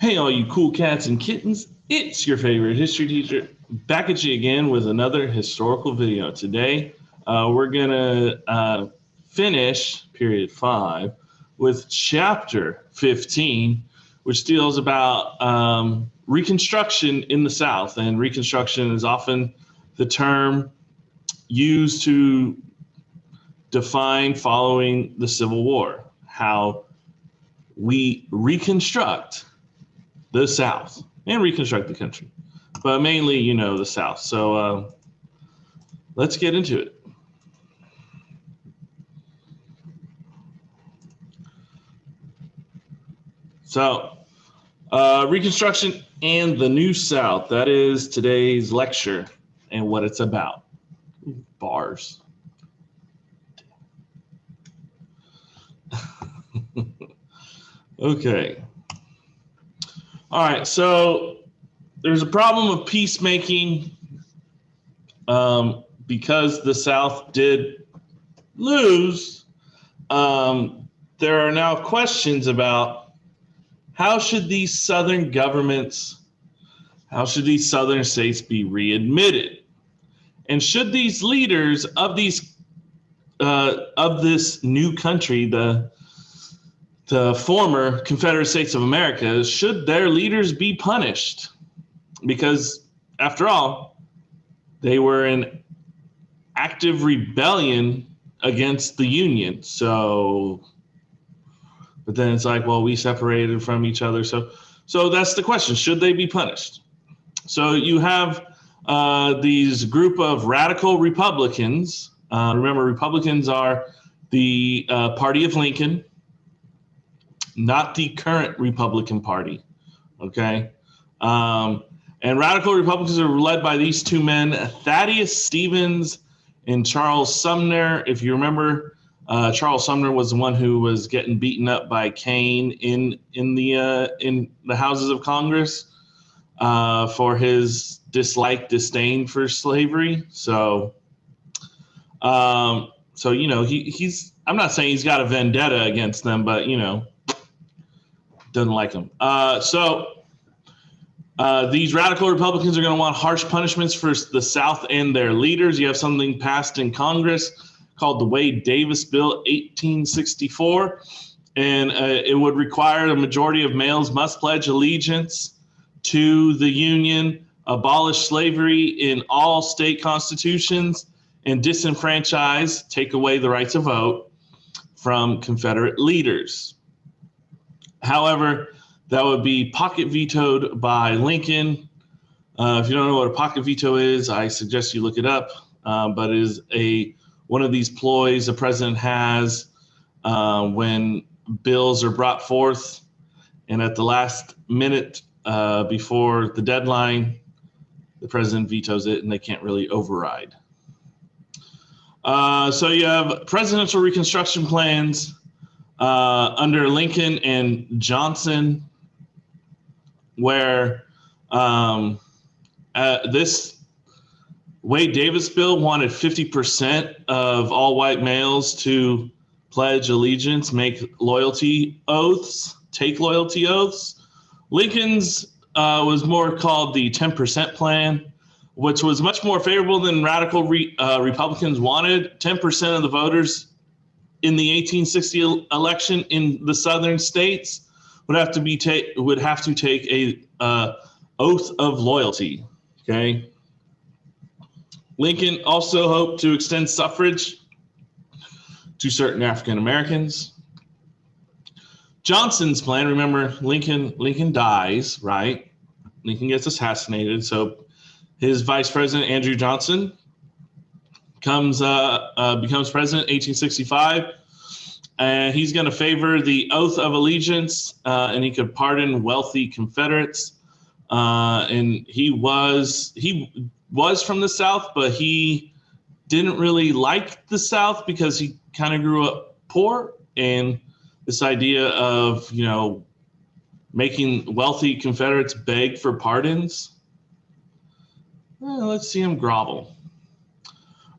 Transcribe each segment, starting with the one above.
Hey, all you cool cats and kittens, it's your favorite history teacher back at you again with another historical video. Today, we're going to finish period 5 with chapter 15, which deals about Reconstruction in the South. And Reconstruction is often the term used to define following the Civil War, how we reconstruct the South and reconstruct the country, but mainly, the South. So let's get into it. So Reconstruction and the New South, that is today's lecture and what it's about. Bars. Okay. All right, so there's a problem of peacemaking because the South did lose. There are now questions about how should these Southern governments, how should these Southern states be readmitted? And should these leaders of these of this new country, the former Confederate States of America, should their leaders be punished? Because, after all, they were in active rebellion against the Union. So, but then it's like, well, we separated from each other. So that's the question. Should they be punished? So you have these group of radical Republicans. Remember, Republicans are the party of Lincoln, not the current Republican Party, okay? And radical Republicans are led by these two men, Thaddeus Stevens and Charles Sumner. If you remember, Charles Sumner was the one who was getting beaten up by Kane in the Houses of Congress for his disdain for slavery. So he's. I'm not saying he's got a vendetta against them, but doesn't like them. These radical Republicans are going to want harsh punishments for the South and their leaders. You have something passed in Congress called the Wade-Davis Bill 1864, and it would require a majority of males must pledge allegiance to the Union, abolish slavery in all state constitutions, and disenfranchise, take away the right to vote from Confederate leaders. However, that would be pocket vetoed by Lincoln. If you don't know what a pocket veto is, I suggest you look it up. But it is one of these ploys the president has when bills are brought forth, and at the last minute before the deadline, the president vetoes it, and they can't really override. So you have presidential reconstruction plans under Lincoln and Johnson, where this Wade-Davis bill wanted 50% of all white males to pledge allegiance, make loyalty oaths, take loyalty oaths. Lincoln's was more called the 10% plan, which was much more favorable than radical Republicans wanted. 10% of the voters in the 1860 election in the Southern states would have to take a oath of loyalty. Okay. Lincoln also hoped to extend suffrage to certain African Americans. Johnson's plan, remember, Lincoln dies, right? Lincoln gets assassinated, so his vice president, Andrew Johnson, becomes president in 1865, and he's going to favor the oath of allegiance, and he could pardon wealthy Confederates. And he was from the South, but he didn't really like the South because he kind of grew up poor, and this idea of making wealthy Confederates beg for pardons. Let's see him grovel.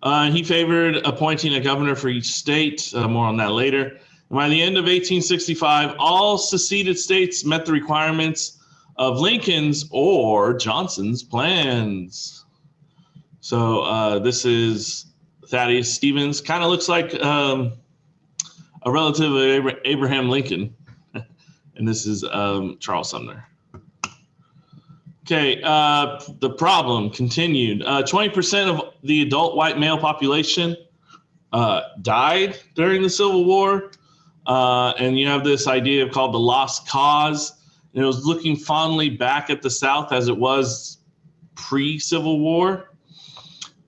He favored appointing a governor for each state. More on that later. And by the end of 1865, all seceded states met the requirements of Lincoln's or Johnson's plans. So this is Thaddeus Stevens. Kind of looks like a relative of Abraham Lincoln. And this is Charles Sumner. Okay, the problem continued. 20% of the adult white male population died during the Civil War. And you have this idea called the lost cause. And it was looking fondly back at the South as it was pre-Civil War.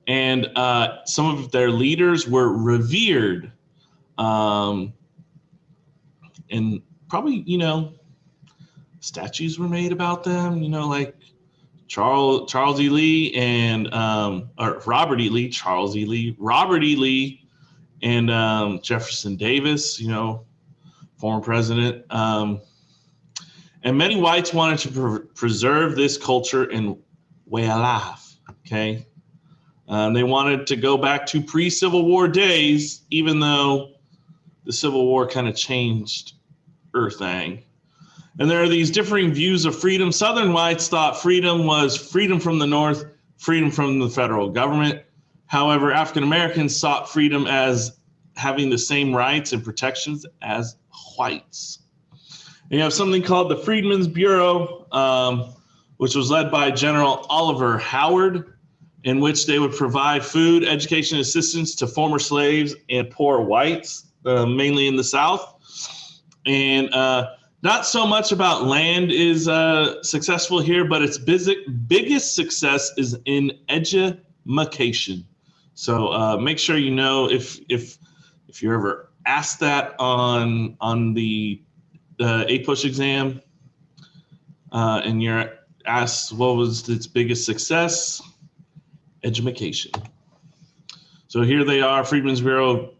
And some of their leaders were revered. And probably, statues were made about them, like Charles E. Lee and or Robert E. Lee, Charles E. Lee, Robert E. Lee, and Jefferson Davis, former president. And many whites wanted to preserve this culture and way of life. Okay, they wanted to go back to pre-Civil War days, even though the Civil War kind of changed everything. And there are these differing views of freedom. Southern whites thought freedom was freedom from the North, freedom from the federal government. However, African Americans sought freedom as having the same rights and protections as whites. And you have something called the Freedmen's Bureau, which was led by General Oliver Howard, in which they would provide food, education, assistance to former slaves and poor whites, mainly in the South. And not so much about land is successful here, but its biggest success is in education. So make sure you know if you're ever asked that on the APUSH exam, and you're asked what was its biggest success, education. So here they are, Freedmen's Bureau,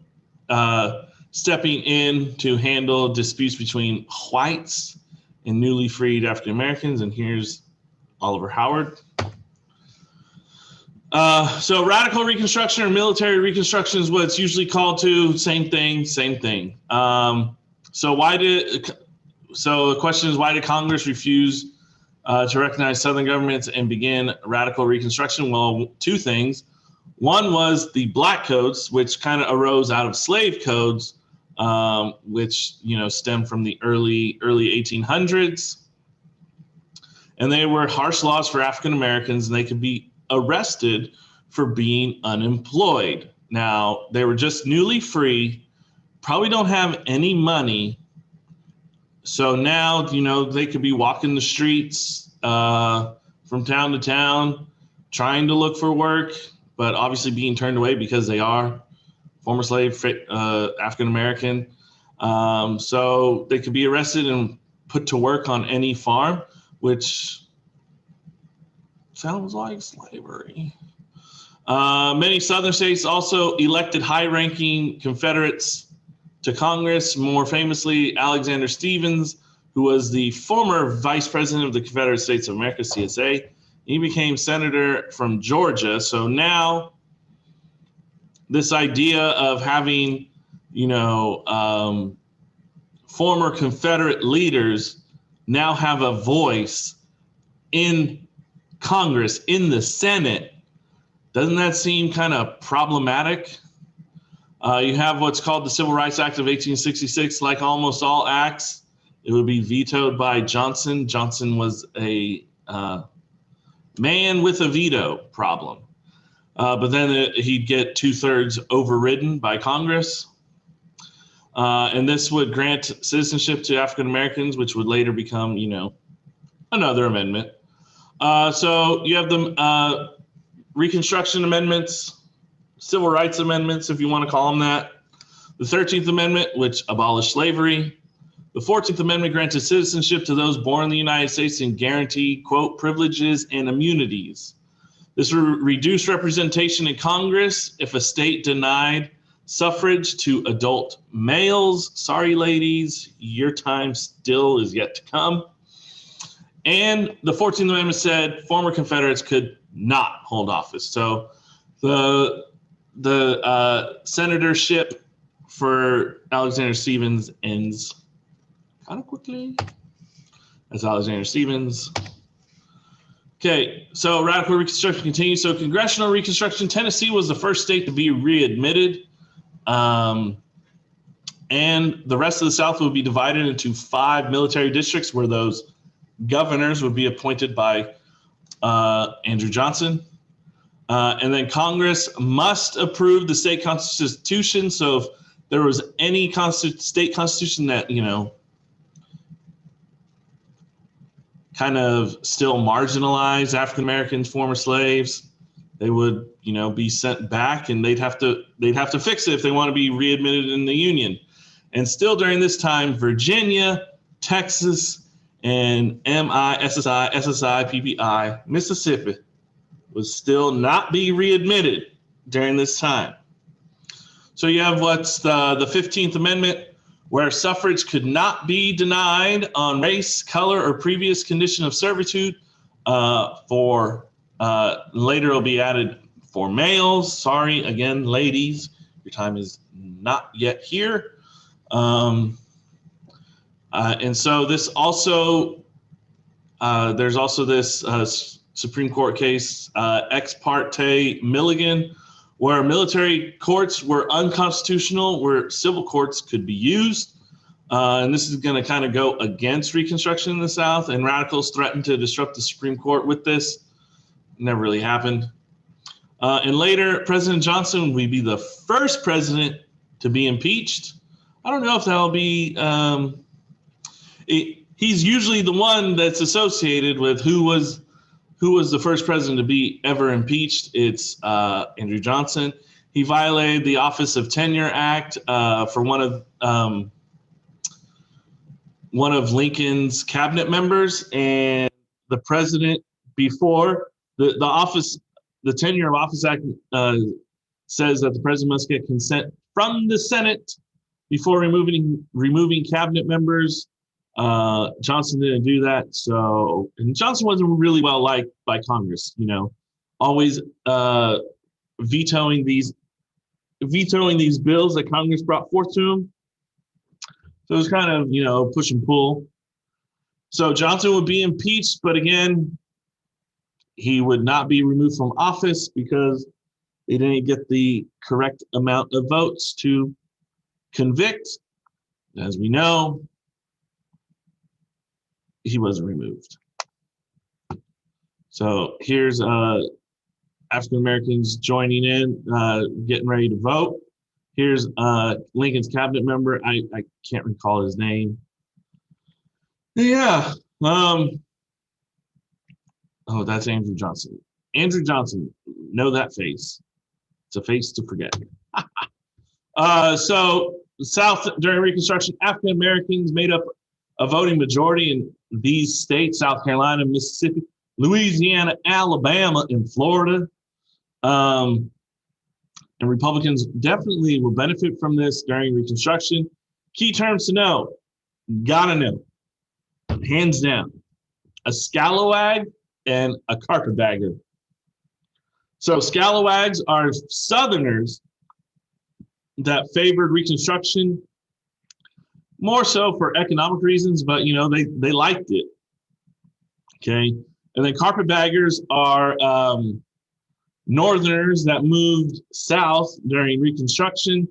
stepping in to handle disputes between whites and newly freed African Americans. And here's Oliver Howard. So radical Reconstruction or military Reconstruction is what it's usually called to. Same thing. So the question is, why did Congress refuse to recognize Southern governments and begin radical Reconstruction? Well, two things. One was the Black Codes, which kind of arose out of slave codes, which stemmed from the early 1800s, and they were harsh laws for African Americans, and they could be arrested for being unemployed. Now, they were just newly free, probably don't have any money, so now they could be walking the streets from town to town, trying to look for work, but obviously being turned away because they are former slave African American. So they could be arrested and put to work on any farm, which sounds like slavery. Many Southern states also elected high-ranking Confederates to Congress, more famously Alexander Stephens, who was the former vice president of the Confederate States of America, CSA. He became senator from Georgia. So now this idea of having, former Confederate leaders now have a voice in Congress, in the Senate, doesn't that seem kind of problematic? You have what's called the Civil Rights Act of 1866. Like almost all acts, it would be vetoed by Johnson. Johnson was a man with a veto problem. But then he'd get 2/3 overridden by Congress. And this would grant citizenship to African Americans, which would later become, another amendment. So you have the Reconstruction Amendments, Civil Rights Amendments, if you want to call them that. The 13th Amendment, which abolished slavery. The 14th Amendment granted citizenship to those born in the United States and guaranteed, quote, privileges and immunities. This reduced representation in Congress if a state denied suffrage to adult males. Sorry, ladies, your time still is yet to come. And the 14th Amendment said former Confederates could not hold office. So the senatorship for Alexander Stephens ends kind of quickly. That's Alexander Stevens. Okay, so radical Reconstruction continues. So congressional Reconstruction, Tennessee was the first state to be readmitted. And the rest of the South would be divided into 5 military districts where those governors would be appointed by Andrew Johnson. And then Congress must approve the state constitution. So if there was any state constitution that, kind of still marginalized African Americans, former slaves, they would, be sent back, and they'd have to fix it if they want to be readmitted in the Union. And still during this time, Virginia, Texas, and SSI, PPI, Mississippi would still not be readmitted during this time. So you have what's the 15th Amendment, where suffrage could not be denied on race, color, or previous condition of servitude. Later it'll be added for males. Sorry, again, ladies, your time is not yet here. And so this also, there's also this Supreme Court case, Ex parte Milligan, where military courts were unconstitutional, where civil courts could be used. And this is going to kind of go against Reconstruction in the South, and radicals threatened to disrupt the Supreme Court with this. Never really happened. And later, President Johnson would be the first president to be impeached. I don't know if that'll be, he's usually the one that's associated with who was the first president to be ever impeached. It's Andrew Johnson. He violated the Office of Tenure Act for one of Lincoln's cabinet members, and the president before the Tenure of Office Act says that the president must get consent from the Senate before removing cabinet members. Johnson didn't do that. And Johnson wasn't really well liked by Congress, always vetoing these bills that Congress brought forth to him. So it was kind of, push and pull. So Johnson would be impeached, but again, he would not be removed from office because they didn't get the correct amount of votes to convict. As we know, he wasn't removed. So here's African Americans joining in, getting ready to vote. Here's Lincoln's cabinet member. I can't recall his name. Yeah. Oh, that's Andrew Johnson. Andrew Johnson. Know that face. It's a face to forget. So South during Reconstruction, African Americans made up a voting majority in these states: South Carolina, Mississippi, Louisiana, Alabama, and Florida. And Republicans definitely will benefit from this during Reconstruction. Key terms to know, gotta know, hands down, a scalawag and a carpetbagger. So scalawags are Southerners that favored Reconstruction more so for economic reasons, but they liked it. Okay, and then carpetbaggers are Northerners that moved south during Reconstruction,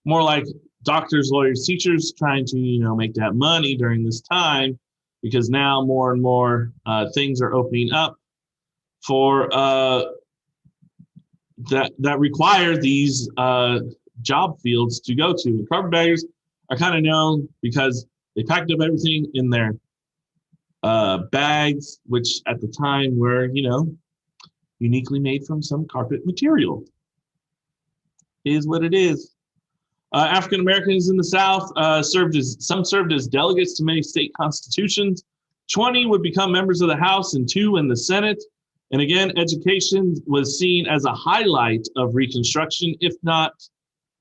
more like doctors, lawyers, teachers, trying to make that money during this time, because now more and more things are opening up for that require these job fields to go to. And carpetbaggers are kind of known because they packed up everything in their bags, which at the time were, uniquely made from some carpet material. Is what it is. African Americans in the South served as delegates to many state constitutions. 20 would become members of the House and 2 in the Senate. And again, education was seen as a highlight of Reconstruction, if not,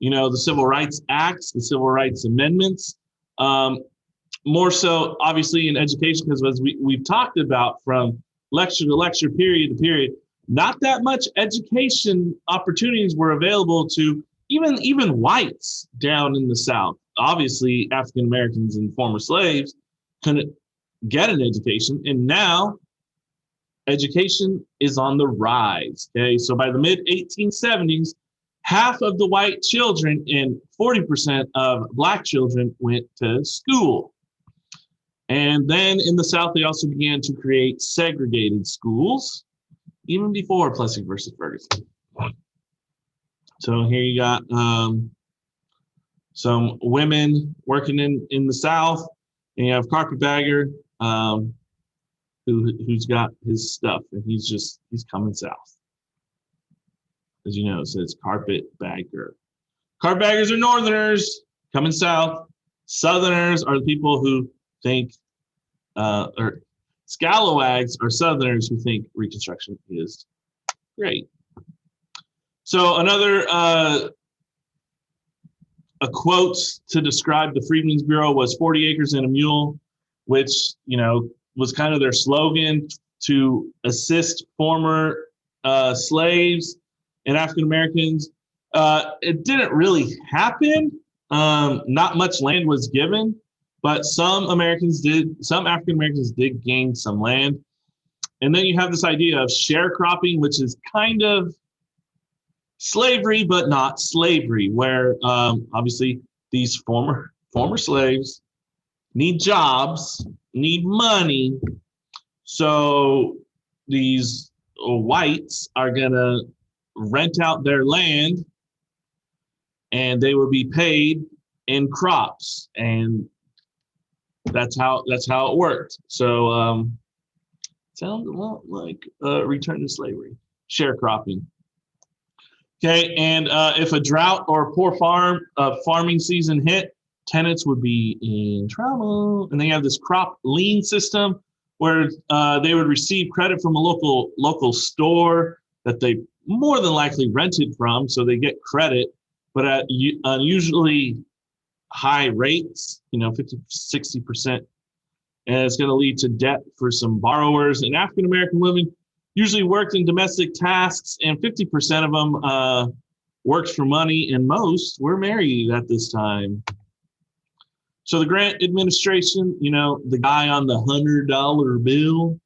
the Civil Rights Acts, the Civil Rights Amendments. More so, obviously, in education, because as we've talked about from lecture to lecture, period to period, not that much education opportunities were available to even whites down in the South. Obviously, African Americans and former slaves couldn't get an education. And now education is on the rise. Okay, so by the mid 1870s, half of the white children and 40% of Black children went to school. And then in the South, they also began to create segregated schools, even before Plessy versus Ferguson. So here you got some women working in the South, and you have Carpetbagger, who's got his stuff, and he's coming south. As you know, it says Carpetbagger. Carpetbaggers are Northerners coming south. Southerners are the people who think, or Scalawags are Southerners who think Reconstruction is great. So another a quote to describe the Freedmen's Bureau was 40 acres and a mule, which, you know, was kind of their slogan to assist former slaves and African Americans. It didn't really happen. Not much land was given, but some African Americans did gain some land. And then you have this idea of sharecropping, which is kind of slavery, but not slavery, where obviously these former slaves need jobs, need money. So these whites are gonna rent out their land, and they will be paid in crops, and that's how it worked. So sounds a lot like return to slavery, sharecropping. Okay, and if a drought or poor farming season hit, tenants would be in trouble. And they have this crop lien system where they would receive credit from a local store that they more than likely rented from, so they get credit, but at unusually high rates, 50, 60%. And it's going to lead to debt for some borrowers. And African American women usually worked in domestic tasks, and 50% of them worked for money, and most were married at this time. So the Grant administration, the guy on the $100 bill,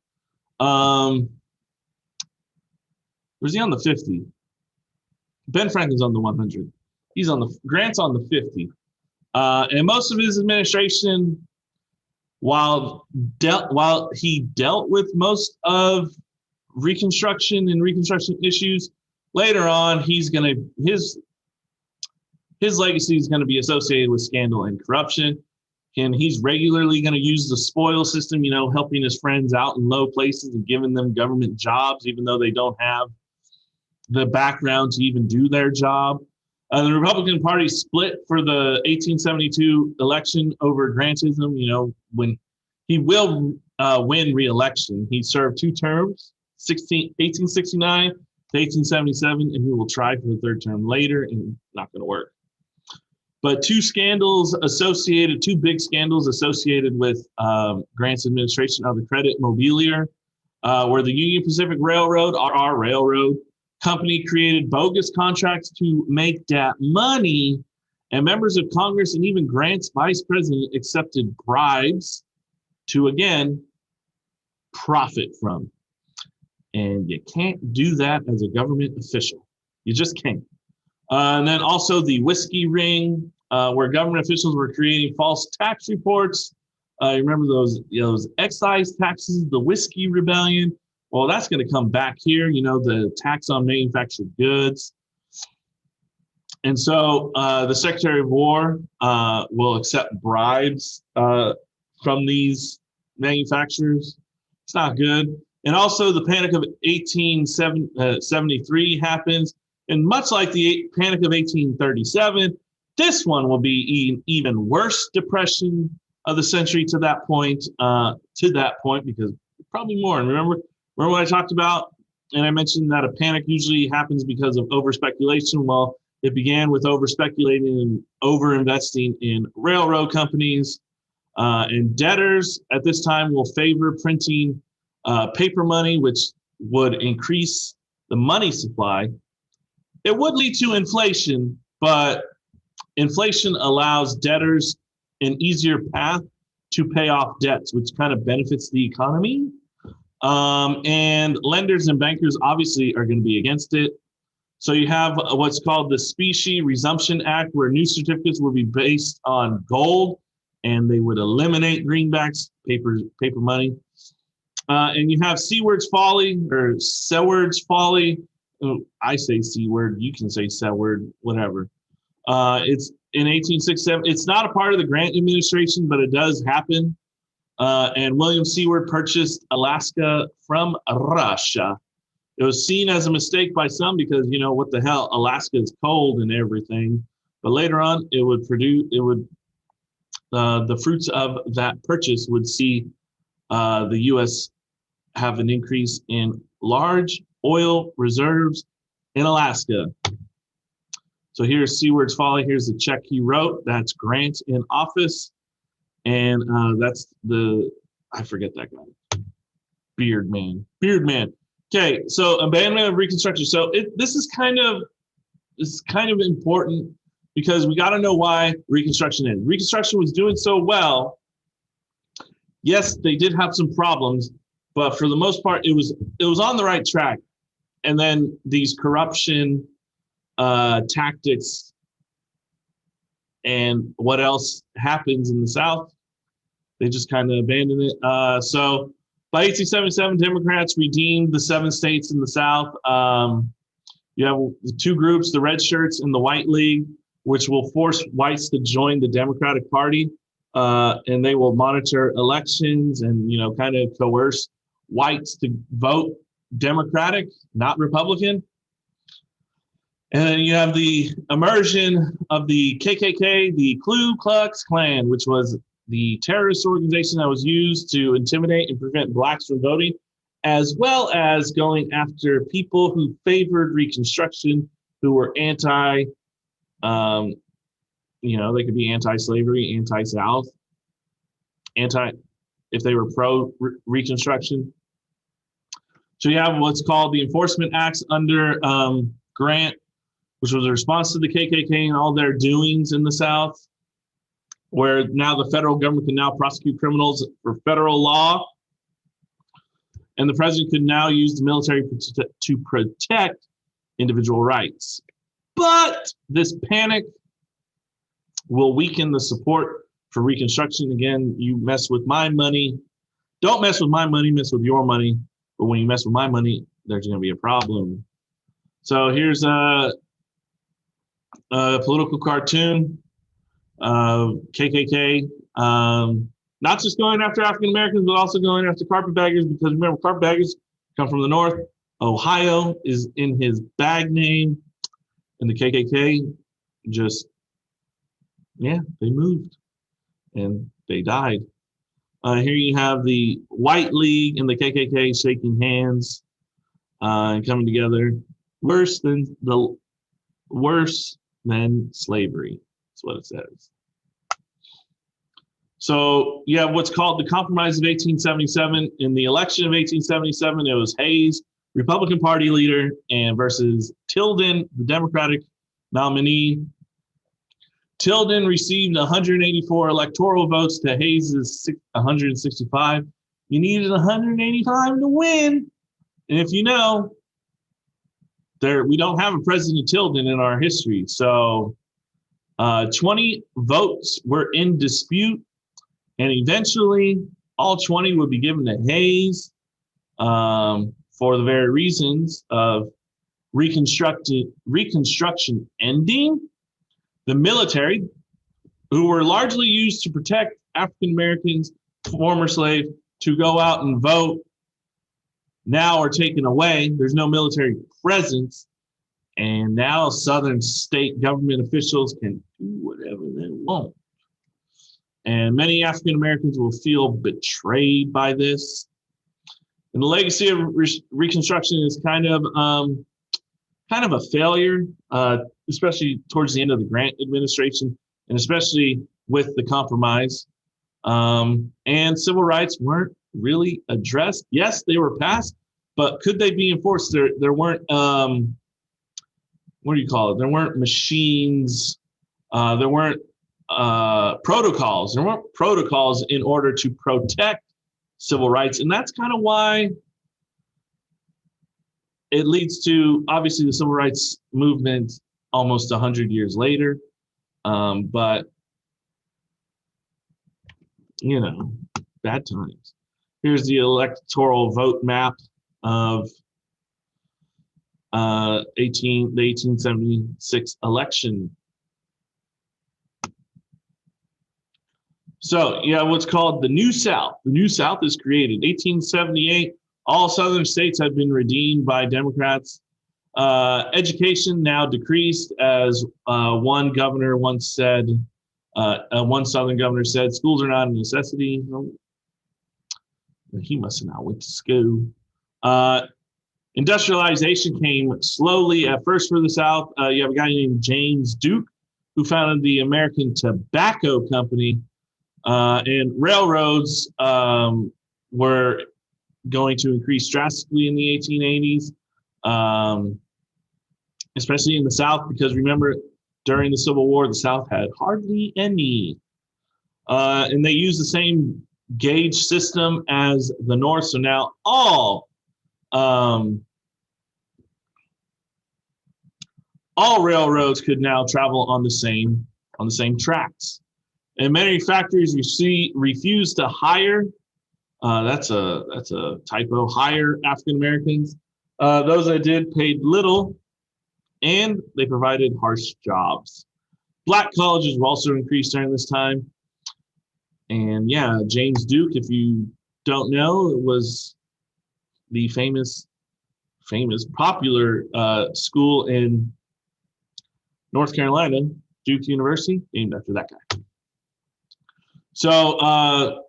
was he on the 50? Ben Franklin's on the 100. Grant's on the 50. And most of his administration, while he dealt with most of Reconstruction and Reconstruction issues, later on his legacy is going to be associated with scandal and corruption, and he's regularly going to use the spoil system, helping his friends out in low places and giving them government jobs even though they don't have the background to even do their job. The Republican Party split for the 1872 election over Grantism. When he will win re-election. He served 2 terms, 1869 to 1877, and he will try for the 3rd term later, and not going to work. But 2 big scandals associated with Grant's administration are the credit mobilier, where the Union Pacific Railroad, our railroad company, created bogus contracts to make that money, and members of Congress and even Grant's vice president accepted bribes to, again, profit from. And you can't do that as a government official. You just can't. And then also the whiskey ring, where government officials were creating false tax reports. You remember those excise taxes, the whiskey rebellion? Well, that's going to come back here, the tax on manufactured goods. And so the Secretary of War will accept bribes from these manufacturers. It's not good. And also the Panic of 1873 happens. And much like the Panic of 1837, this one will be even worse depression of the century to that point, because probably more. And remember what I talked about? And I mentioned that a panic usually happens because of over-speculation. Well, it began with over-speculating and over-investing in railroad companies. And debtors at this time will favor printing paper money, which would increase the money supply. It would lead to inflation, but inflation allows debtors an easier path to pay off debts, which kind of benefits the economy. And lenders and bankers obviously are going to be against it. So you have what's called the Specie Resumption Act, where new certificates will be based on gold, and they would eliminate greenbacks, paper money. And you have Seward's Folly or Seward's Folly. I say C word, you can say Seward, whatever. It's in 1867. It's not a part of the Grant administration, but it does happen. And William Seward purchased Alaska from Russia. It was seen as a mistake by some because, you know, what the hell, Alaska is cold and everything. But later on, the fruits of that purchase would see the U.S. have an increase in large oil reserves in Alaska. So here's Seward's Folly. Here's the check he wrote. That's Grant in office. And that's I forget that guy. Beard man. Okay, so abandonment of Reconstruction. So this is kind of important because we got to know why Reconstruction ended. Reconstruction was doing so well. Yes, they did have some problems, but for the most part, it was on the right track. And then these corruption tactics and what else happens in the South, they just kind of abandoned it. So by 1877, Democrats redeemed the 7 states in the South. You have the 2 groups, the Red Shirts and the White League, which will force whites to join the Democratic Party. And they will monitor elections and, you know, kind of coerce whites to vote Democratic, not Republican. And then you have the immersion of the KKK, the Ku Klux Klan, which was the terrorist organization that was used to intimidate and prevent blacks from voting, as well as going after people who favored Reconstruction, who were anti, you know, they could be anti-slavery, anti-South, if they were pro-Reconstruction. So you have what's called the Enforcement Acts under Grant, which was a response to the KKK and all their doings in the South, where now the federal government can now prosecute criminals for federal law. And the president could now use the military to protect individual rights. But this panic will weaken the support for Reconstruction. Again, you mess with my money. Don't mess with my money, mess with your money. But when you mess with my money, there's going to be a problem. So here's a political cartoon. KKK, not just going after African Americans, but also going after carpetbaggers, because remember, carpetbaggers come from the North. Ohio is in his bag name, and the KKK just, they moved and they died. Here you have the White League and the KKK shaking hands and coming together. Worse than slavery. That's what it says. So you have what's called the Compromise of 1877. In the election of 1877, it was Hayes, Republican Party leader, and versus Tilden, the Democratic nominee. Tilden received 184 electoral votes to Hayes' 165. You needed 185 to win. And if you know, we don't have a President Tilden in our history. So 20 votes were in dispute, and eventually all 20 would be given to Hayes for the very reasons of Reconstruction ending. The military, who were largely used to protect African Americans, former slaves, to go out and vote, now are taken away. There's no military presence. And now Southern state government officials can do whatever they want. And many African Americans will feel betrayed by this. And the legacy of Reconstruction is kind of a failure, especially towards the end of the Grant administration, and especially with the compromise. And civil rights weren't really addressed. Yes, they were passed, but could they be enforced? There weren't, what do you call it? There weren't machines. There weren't protocols. There weren't protocols in order to protect civil rights. And that's kind of why it leads to, obviously, the civil rights movement almost 100 years later. But, bad times. Here's the electoral vote map of the 1876 election. So you have what's called the New South. The New South is created. 1878, all southern states have been redeemed by Democrats. Education now decreased, as one governor once said, one southern governor said, schools are not a necessity. He must have not went to school. Industrialization came slowly at first for the South. You have a guy named James Duke, who founded the American Tobacco Company. And railroads were going to increase drastically in the 1880s, especially in the South, because remember, during the Civil War, the South had hardly any. And they used the same gauge system as the North. So now all railroads could now travel on the same tracks. And many factories refused to hire. That's a typo. Hire African Americans. Those that did paid little, and they provided harsh jobs. Black colleges were also increased during this time. And yeah, James Duke, if you don't know, it was the famous, popular school in North Carolina, Duke University, named after that guy. So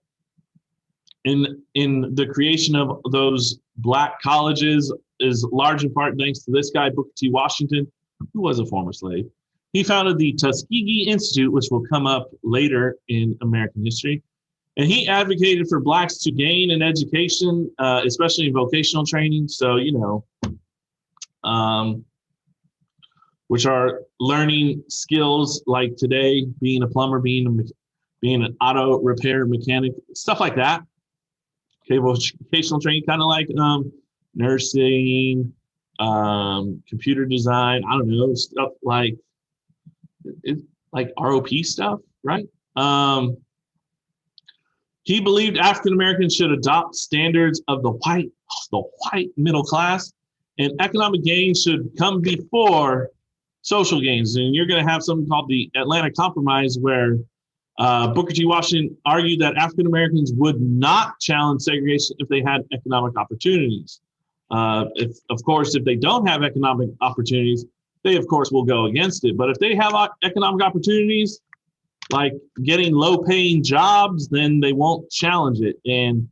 in the creation of those black colleges is large in part thanks to this guy, Booker T. Washington, who was a former slave. He founded the Tuskegee Institute, which will come up later in American history. And he advocated for blacks to gain an education, especially in vocational training. So, which are learning skills like today, being a plumber, being an auto repair mechanic, stuff like that. Okay, vocational training, kind of like nursing, computer design, I don't know, stuff like ROP stuff, right? He believed African Americans should adopt standards of the white middle class, and economic gains should come before social gains. And you're going to have something called the Atlanta Compromise, where Booker T. Washington argued that African Americans would not challenge segregation if they had economic opportunities. If they don't have economic opportunities, they of course will go against it. But if they have economic opportunities, like getting low-paying jobs, then they won't challenge it, and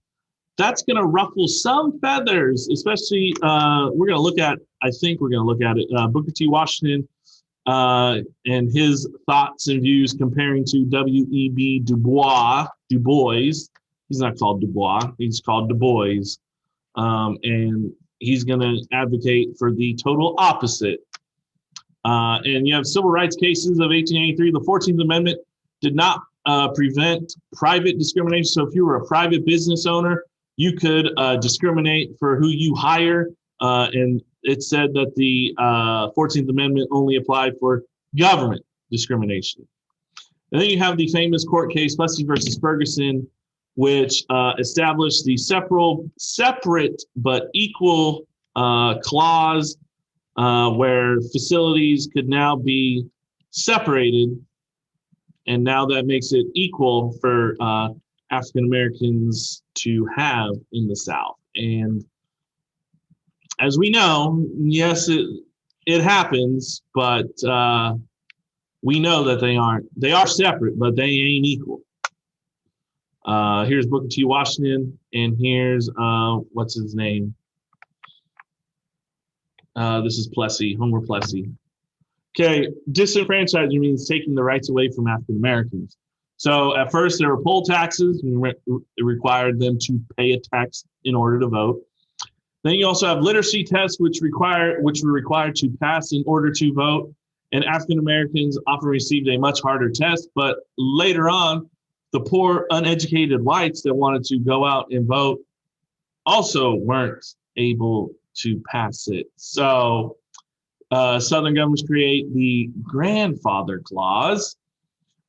that's going to ruffle some feathers. Especially, we're going to look at it. Booker T. Washington and his thoughts and views comparing to W.E.B. Du Bois. He's not called Du Bois, he's called Du Bois. And he's going to advocate for the total opposite. And you have civil rights cases of 1883. The 14th Amendment did not prevent private discrimination. So if you were a private business owner, you could discriminate for who you hire. And it said that the 14th Amendment only applied for government discrimination. And then you have the famous court case, Plessy versus Ferguson, which established the separate but equal clause where facilities could now be separated. And now that makes it equal for African Americans to have in the South. And as we know, yes, it happens, but we know that they are separate, but they ain't equal. Here's Booker T. Washington, and here's, what's his name? This is Plessy, Homer Plessy. Okay, disenfranchising means taking the rights away from African Americans. So at first there were poll taxes, and it required them to pay a tax in order to vote. Then you also have literacy tests, which were required to pass in order to vote. and African Americans often received a much harder test. But later on, the poor, uneducated whites that wanted to go out and vote also weren't able to pass it. So Southern governments create the grandfather clause,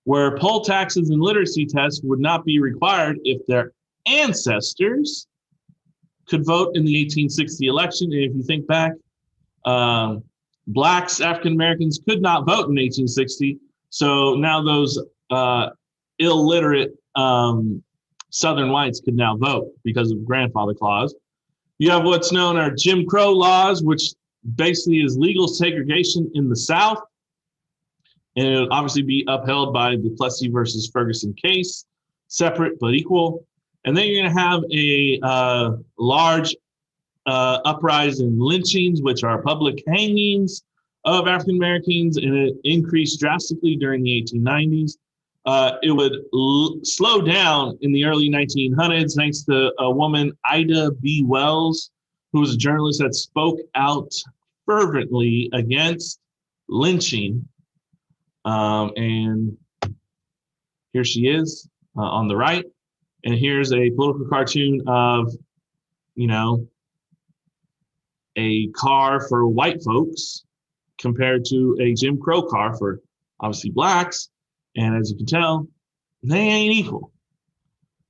where poll taxes and literacy tests would not be required if their ancestors could vote in the 1860 election. And if you think back, blacks, African Americans could not vote in 1860. So now those illiterate Southern whites could now vote because of the grandfather clause. You have what's known as Jim Crow laws, which basically is legal segregation in the South. And it would obviously be upheld by the Plessy versus Ferguson case, separate but equal. And then you're going to have a large uprising and lynchings, which are public hangings of African Americans, and it increased drastically during the 1890s. It would slow down in the early 1900s thanks to a woman, Ida B. Wells, who was a journalist that spoke out fervently against lynching. And here she is on the right. And here's a political cartoon of, a car for white folks compared to a Jim Crow car for obviously blacks. And as you can tell, they ain't equal.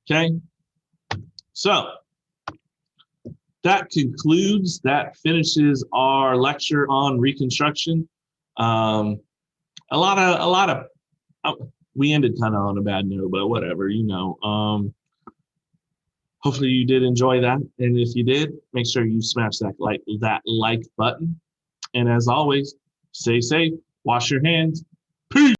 Okay. So that finishes our lecture on Reconstruction. We ended kind of on a bad note, but whatever, hopefully you did enjoy that. And if you did, make sure you smash that like button. And as always, stay safe, wash your hands. Peace.